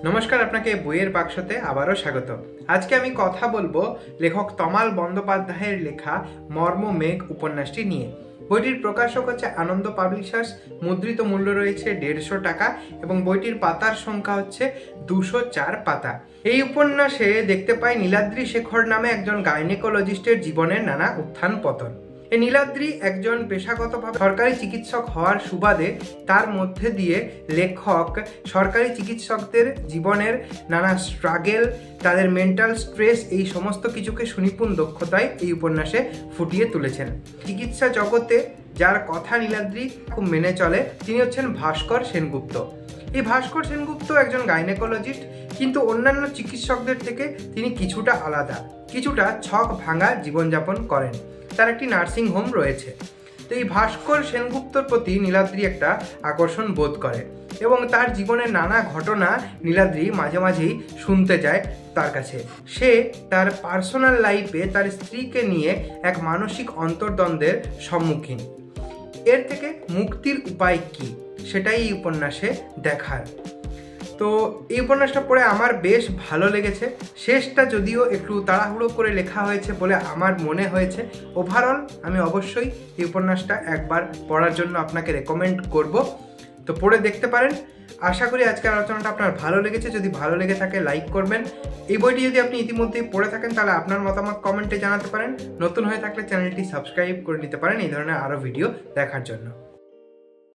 নমস্কার, আপনাকে বইয়ের বাক্সতে আবারও স্বাগত। আজকে আমি কথা বলবো লেখক তমাল বন্দ্যোপাধ্যায়ের লেখা মর্মমেঘ উপন্যাসটি নিয়ে। বইটির প্রকাশক হচ্ছে আনন্দ পাবলিশার্স, মুদ্রিত মূল্য রয়েছে 150 টাকা এবং বইটির পাতার সংখ্যা হচ্ছে 204 পাতা। এই উপন্যাসে দেখতে পাই নীলাদ্রি শেখর নামে একজন গাইনেকোলজিস্টের জীবনের নানা উত্থান পতন। এই নীলাদ্রি একজন পেশাগতভাবে সরকারি চিকিৎসক হওয়ার সুবাদে তার মধ্যে দিয়ে লেখক সরকারি চিকিৎসকদের জীবনের নানা স্ট্রাগেল, তাদের মেন্টাল স্ট্রেস, এই সমস্ত কিছুকে সুনিপুণ দক্ষতায় এই উপন্যাসে ফুটিয়ে তুলেছেন। চিকিৎসা জগতে যার কথা নীলাদ্রি খুব মেনে চলে তিনি হচ্ছেন ভাস্কর সেনগুপ্ত। এই ভাস্কর সেনগুপ্ত একজন গাইনেকোলজিস্ট, কিন্তু অন্যান্য চিকিৎসকদের থেকে তিনি কিছুটা আলাদা, কিছুটা ছক ভাঙা জীবনযাপন করেন। তার একটি নার্সিং হোম রয়েছে। তো এই ভাস্কর সেনগুপ্তর প্রতি নীলাদ্রি একটা আকর্ষণ বোধ করে এবং তার জীবনের নানা ঘটনা নীলাদ্রি মাঝে মাঝেই শুনতে যায় তার কাছে। সে তার পার্সোনাল লাইফে তার স্ত্রীকে নিয়ে এক মানসিক অন্তর্দ্বন্দ্বের সম্মুখীন। এর থেকে মুক্তির উপায় কি সেটাই এই উপন্যাসে দেখার। তো এই উপন্যাসটা পড়ে আমার বেশ ভালো লেগেছে। শেষটা যদিও একটু তাড়াহুড়ো করে লেখা হয়েছে বলে আমার মনে হয়েছে। ওভারঅল আমি অবশ্যই এই উপন্যাসটা একবার পড়ার জন্য আপনাকে রেকমেন্ড করব, তো পড়ে দেখতে পারেন। আশা করি আজকের আলোচনাটা আপনার ভালো লেগেছে। যদি ভালো লেগে থাকে লাইক করবেন। এই বইটি যদি আপনি ইতিমধ্যেই পড়ে থাকেন তাহলে আপনার মতামত কমেন্টে জানাতে পারেন। নতুন হয়ে থাকলে চ্যানেলটি সাবস্ক্রাইব করে নিতে পারেন এই ধরনের আরও ভিডিও দেখার জন্য।